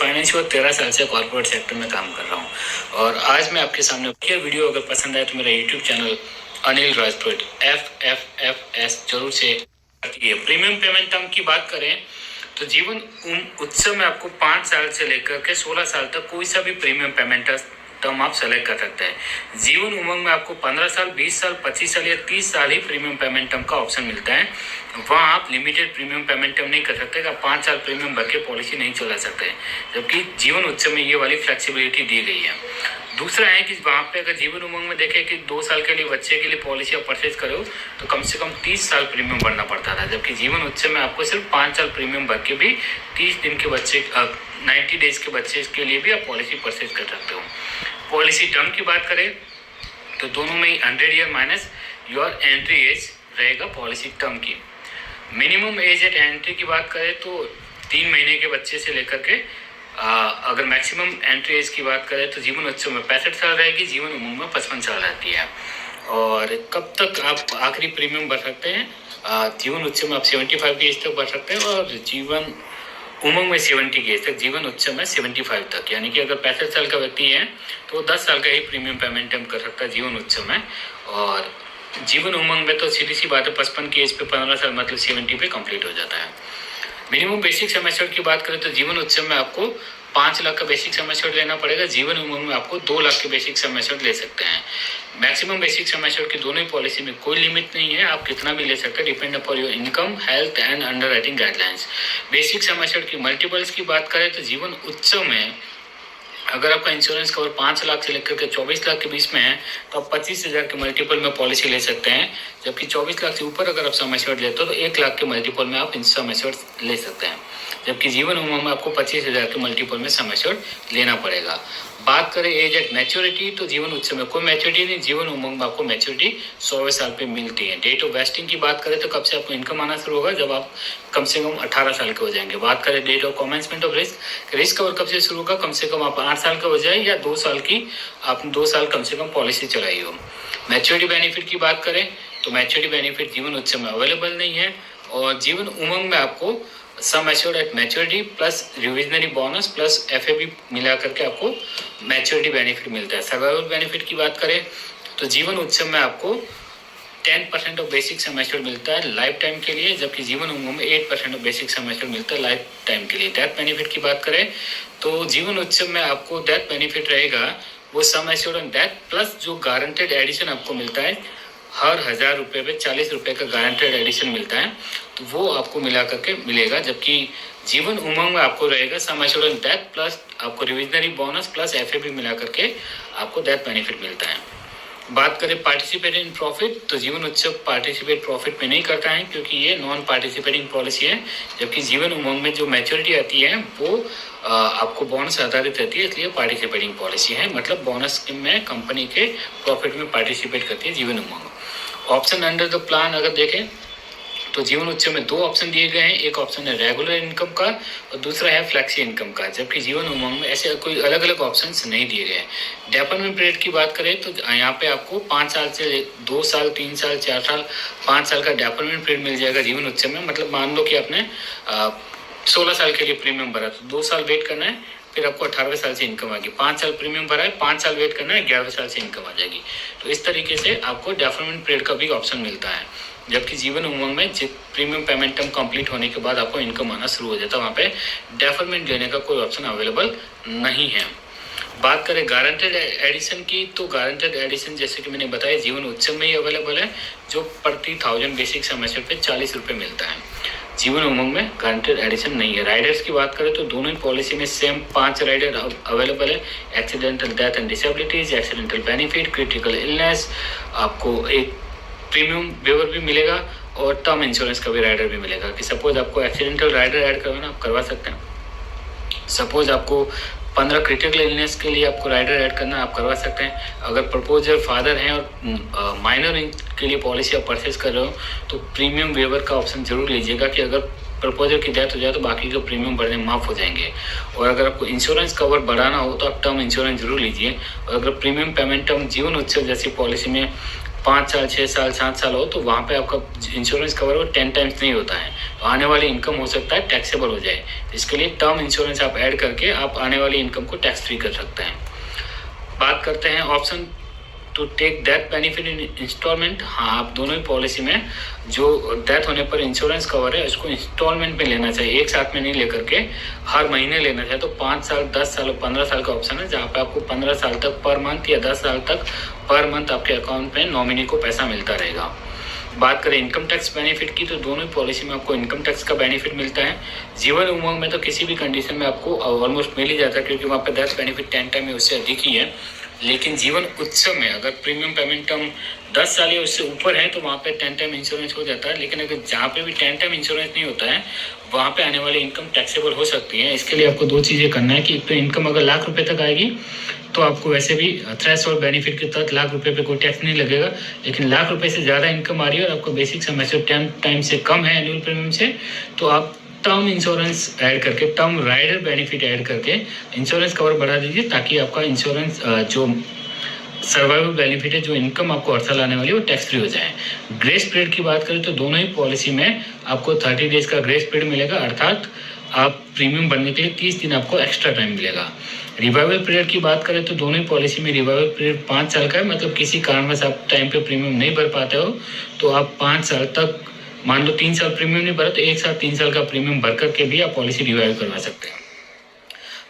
Finance और 13 साल से कॉर्पोरेट सेक्टर में काम कर रहा हूँ और आज मैं आपके सामने ये वीडियो अगर पसंद आए तो मेरा YouTube channel Anil Rajput FFFS जरूर से प्रीमियम पेमेंट टर्म की बात करें तो जीवन उत्सव में आपको 5 साल से लेकर के 16 साल तक कोई सा भी प्रीमियम पेमेंट टर्म आप सेलेक्ट कर सकते हैं। जीवन उमंग में आपको 15 साल, 20 साल, 25 साल या 30 साल ही प्रीमियम पेमेंट टर्म का ऑप्शन मिलता है। वहाँ आप लिमिटेड प्रीमियम पेमेंट टर्म नहीं कर सकते, आप 5 साल प्रीमियम भर के पॉलिसी नहीं चला सकते, जबकि जीवन उत्सव में ये वाली फ्लेक्सिबिलिटी दी गई है। दूसरा है कि वहाँ पे अगर जीवन उमंग में देखें कि 2 साल के लिए बच्चे के लिए पॉलिसी आप परचेज करो तो कम से कम 30 साल प्रीमियम भरना पड़ता था, जबकि जीवन उत्सव में आपको सिर्फ 5 साल प्रीमियम भर के भी 30 दिन के बच्चे 90 डेज के बच्चे के लिए भी आप पॉलिसी परचेज कर सकते हो। पॉलिसी टर्म की बात करें तो दोनों में 100 year minus your entry age रहेगा पॉलिसी टर्म की। मिनिमम एज एट एंट्री की बात करें तो 3 महीने के बच्चे से लेकर के अगर मैक्सिमम एंट्री एज की बात करें तो जीवन उत्सव में 65 साल रहेगी, जीवन उमंग में 55 साल रहती है। और कब तक आप आखिरी प्रीमियम भर सकते हैं? जीवन उत्सव में आप 75 की एज तक भर सकते हैं और जीवन उमंग में 70 की एज तक, जीवन उत्सव में 75 तक। यानी कि अगर 65 साल का व्यक्ति है तो 10 साल का ही प्रीमियम पेमेंट कर सकता है जीवन उत्सव में। और जीवन उमंग में तो सीधी सी बात है 55 की एज पे 15 साल मतलब 70 पे कंप्लीट हो जाता है। मिनिमम बेसिक सम एश्योर्ड की बात करें तो जीवन उत्सव में आपको 5 लाख का बेसिक सम एश्योर्ड लेना पड़ेगा, जीवन उमंग में आपको 2 लाख के बेसिक सम एश्योर्ड ले सकते हैं। मैक्सिमम बेसिक सम एश्योर्ड की दोनों ही पॉलिसी में कोई लिमिट नहीं है, आप कितना भी ले सकते हैं, depend upon your income, health and underwriting guidelines. Basic sum assured की मल्टीपल्स की बात करें तो जीवन उत्सव में अगर आपका इंश्योरेंस कवर 5 लाख से लेकर के 24 लाख के बीच में है तो आप 25,000 के मल्टीपल में पॉलिसी ले सकते हैं, जबकि 24 लाख से ऊपर अगर आप सम एश्योर्ड लेते हो तो 1 लाख के मल्टीपल में आप सम एश्योर्ड ले सकते हैं, जबकि जीवन उमंग में आपको 25,000 के मल्टीपल में सम एश्योर्ड लेना पड़ेगा। बात करें एज एट मैच्योरिटी तो जीवन उत्सव में कोई मैच्योरिटी नहीं, जीवन उमंग में आपको मैच्योरिटी 100वें साल पे मिलती है। डेट ऑफ वेस्टिंग की बात करें तो कब से आपको इनकम आना शुरू होगा? जब आप कम से कम 18 साल के हो जाएंगे। बात करें date of commencement of risk cover कब से शुरू होगा? कम से कम आप 8 साल का हो जाए या 2 साल की आपने 2 साल कम से कम पॉलिसी चलाई हो। मैच्योरिटी बेनिफिट की बात करें तो मैच्योरिटी बेनिफिट जीवन उत्सव में अवेलेबल नहीं है और जीवन उमंग में आपको sum assured at maturity plus revisionary bonus plus FAB मिला करके आपको मैच्योरिटी बेनिफिट मिलता है। सर्वाइवल बेनिफिट की बात करें तो जीवन उत्सव में आपको 10% ऑफ बेसिक सम एश्योर्ड मिलता है लाइफ टाइम के लिए, जबकि जीवन उमंग में 8% ऑफ बेसिक सम एश्योर्ड मिलता है लाइफ टाइम के लिए। डेथ बेनिफिट की बात करें तो जीवन उत्सव में आपको डेथ बेनिफिट रहेगा वो sum assured on death plus जो गारंटेड एडिशन आपको मिलता है, हर 1000 रुपये पे 40 रुपये का गारंटेड एडिशन मिलता है, तो वो आपको मिला करके मिलेगा। जबकि जीवन उमंग में आपको रहेगा sum assured on death plus आपको रिविजनरी बोनस प्लस FAB मिला करके आपको डेथ बेनिफिट मिलता है। बात करें पार्टिसिपेट इन प्रॉफिट तो जीवन उत्सव पार्टिसिपेट प्रॉफिट में नहीं करता है क्योंकि ये नॉन पार्टिसिपेटिंग पॉलिसी है, जबकि जीवन उमंग में जो मैच्योरिटी आती है वो आपको बोनस आधारित रहती है, इसलिए पार्टिसिपेटिंग पॉलिसी है, मतलब बोनस में कंपनी के प्रॉफिट में पार्टिसिपेट करती है Jeevan Umang. Option under the plan अगर देखें तो जीवन उत्सव में 2 ऑप्शन दिए गए हैं, एक ऑप्शन है रेगुलर इनकम का और दूसरा है फ्लेक्सी इनकम का, जबकि जीवन उमंग में ऐसे कोई अलग अलग ऑप्शंस नहीं दिए गए हैं। डेवलपमेंट पीरियड की बात करें तो यहाँ पे आपको 5 साल से 2 साल 3 साल 4 साल 5 साल का डेवलपमेंट पीरियड मिल जाएगा जीवन उत्सव में। मतलब मान लो कि आपने 16 साल के लिए प्रीमियम भरा तो 2 साल वेट करना है, फिर आपको 18वें साल से इनकम आएगी। 5 साल प्रीमियम भरा है, 5 साल वेट करना है, 11वें साल से इनकम आ जाएगी। तो इस तरीके से आपको डेवलपमेंट पीरियड का भी ऑप्शन मिलता है, जबकि जीवन उमंग में प्रीमियम पेमेंट टर्म कंप्लीट होने के बाद आपको इनकम आना शुरू हो जाता है, वहाँ पे डेफरमेंट लेने का कोई ऑप्शन अवेलेबल नहीं है। बात करें गारंटेड एडिशन की तो गारंटेड एडिशन जैसे कि मैंने बताया जीवन उत्सव में ही अवेलेबल है, जो प्रति 1000 बेसिक सम एश्योर्ड पे 40 रुपये मिलता है। जीवन उमंग में गारंटेड एडिशन नहीं है। राइडर्स की बात करें तो दोनों ही पॉलिसी में सेम 5 राइडर अवेलेबल है, accidental death and disabilities, accidental benefit, critical illness, आपको एक प्रीमियम वेवर भी मिलेगा और टर्म इंश्योरेंस का भी राइडर भी मिलेगा कि सपोज आपको एक्सीडेंटल राइडर ऐड करवाना आप करवा सकते हैं। सपोज आपको 15 क्रिटिकल इलनेस के लिए आपको राइडर ऐड करना आप करवा सकते हैं। अगर प्रपोजर फादर हैं और माइनर के लिए पॉलिसी आप परचेज कर रहे हो तो प्रीमियम वेवर का ऑप्शन जरूर लीजिएगा कि अगर प्रपोजर की डेथ हो जाए तो बाकी के प्रीमियम भरने माफ़ हो जाएंगे। और अगर आपको इंश्योरेंस कवर बढ़ाना हो तो आप टर्म इंश्योरेंस जरूर लीजिए। और अगर प्रीमियम पेमेंट टर्म जीवन उत्सव जैसी पॉलिसी में 5 साल 6 साल 7 साल हो तो वहाँ पे आपका इंश्योरेंस कवर वो 10 टाइम्स नहीं होता है, तो आने वाली इनकम हो सकता है टैक्सेबल हो जाए। इसके लिए टर्म इंश्योरेंस आप ऐड करके आप आने वाली इनकम को टैक्स फ्री कर सकते हैं। बात करते हैं option to take death benefit in instalment. हाँ, आप दोनों ही पॉलिसी में जो डेथ होने पर इंश्योरेंस कवर है उसको इंस्टॉलमेंट में लेना चाहिए, एक साथ में नहीं लेकर के हर महीने लेना चाहिए। तो 5 साल, 10 साल और 15 साल का ऑप्शन है, जहाँ पे आपको 15 साल तक पर मंथ या 10 साल तक पर मंथ आपके अकाउंट में नॉमिनी को पैसा मिलता रहेगा। बात करें इनकम टैक्स बेनिफिट की, तो दोनों ही पॉलिसी में आपको इनकम टैक्स का बेनिफिट मिलता है। जीवन उमंग में तो किसी भी कंडीशन में आपको ऑलमोस्ट मिल ही जाता है, क्योंकि वहाँ पे डेथ बेनिफिट 10 टाइम में उससे अधिक ही है। लेकिन जीवन उत्सव में अगर प्रीमियम पेमेंट टर्म 10 साल या उससे ऊपर है तो वहाँ पे 10 टाइम इंश्योरेंस हो जाता है। लेकिन अगर जहाँ पे भी 10 टाइम इंश्योरेंस नहीं होता है वहाँ पे आने वाली इनकम टैक्सेबल हो सकती है। इसके लिए आपको 2 चीज़ें करना है कि एक तो इनकम अगर लाख रुपए तक आएगी तो आपको वैसे भी थ्रेशोल्ड बेनिफिट के तहत लाख रुपए पे कोई टैक्स नहीं लगेगा। लेकिन लाख रुपए से ज़्यादा इनकम आ रही है और आपको बेसिक समय से 10 टाइम से कम है एनुअल प्रीमियम से, तो आप टर्म इंश्योरेंस ऐड करके, टर्म राइडर बेनिफिट ऐड करके इंश्योरेंस कवर बढ़ा दीजिए, ताकि आपका इंश्योरेंस जो सर्वाइवल बेनिफिट है, जो इनकम आपको हर साल आने वाली है, वो टैक्स फ्री हो जाए। ग्रेस पीरियड की बात करें तो दोनों ही पॉलिसी में आपको 30 डेज का ग्रेस पीरियड मिलेगा, अर्थात आप प्रीमियम भरने के लिए 30 दिन आपको एक्स्ट्रा टाइम मिलेगा। रिवाइवल पीरियड की बात करें तो दोनों ही पॉलिसी में रिवाइवल पीरियड 5 साल का है, मतलब किसी कारणवश आप टाइम पे प्रीमियम नहीं भर पाते हो तो आप 5 साल तक, मान लो 3 साल प्रीमियम नहीं भरा तो एक साथ 3 साल का प्रीमियम भर करके भी आप पॉलिसी रिवाइव करवा सकते हैं।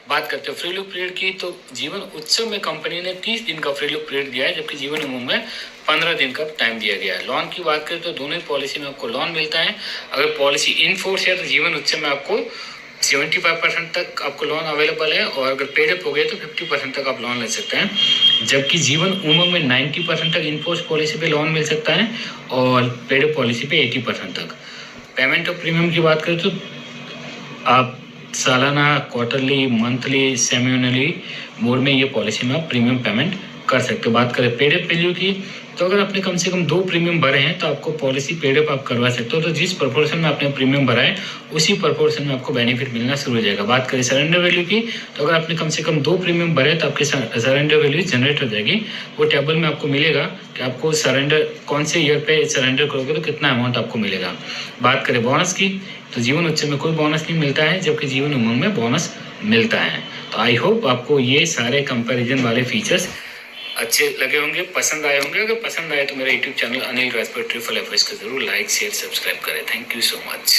बात करते हैं फ्री लुक पीरियड की, तो जीवन उत्सव में कंपनी ने 30 दिन का फ्री लुक पीरियड दिया है, जबकि जीवन उमंग में 15 दिन का टाइम दिया गया है। लोन की बात करें तो दोनों ही पॉलिसी में आपको लोन मिलता है। अगर पॉलिसी इन फोर्स है तो जीवन उत्सव में आपको 75% तक आपको लोन अवेलेबल है, और अगर पेड अप हो गया तो 50% तक आप लोन ले सकते हैं। जबकि जीवन उमंग में 90% तक इनफोर्स पॉलिसी पे लोन मिल सकता है और पेड अप पॉलिसी पे 80% तक। पेमेंट ऑफ प्रीमियम की बात करें तो आप सालाना, क्वार्टरली, मंथली, सेमिनली मोड में ये पॉलिसी में आप प्रीमियम पेमेंट कर सकते हो। बात करें पेड अप वैल्यू की, तो अगर आपने कम से कम 2 प्रीमियम भरे हैं तो आपको पॉलिसी पेड अप आप करवा सकते हो। तो जिस प्रोपोर्शन में आपने प्रीमियम भरा है उसी प्रोपोर्शन में आपको बेनिफिट मिलना शुरू हो जाएगा। बात करें सरेंडर वैल्यू की, तो अगर आपने कम से कम 2 प्रीमियम भरे तो आपके सरेंडर वैल्यू जनरेट हो जाएगी। वो टेबल में आपको मिलेगा कि आपको सरेंडर कौन से ईयर पे सरेंडर करोगे तो कितना अमाउंट आपको मिलेगा। बात करें बोनस की, तो जीवन उत्सव में कोई बोनस नहीं मिलता है, जबकि जीवन उमंग में बोनस मिलता है। तो आई होप आपको ये सारे कंपैरिजन वाले फीचर्स अच्छे लगे होंगे, पसंद आए होंगे। अगर पसंद आए तो मेरा YouTube channel Anil Rajput triple F को जरूर लाइक, शेयर, सब्सक्राइब करें। Thank you so much.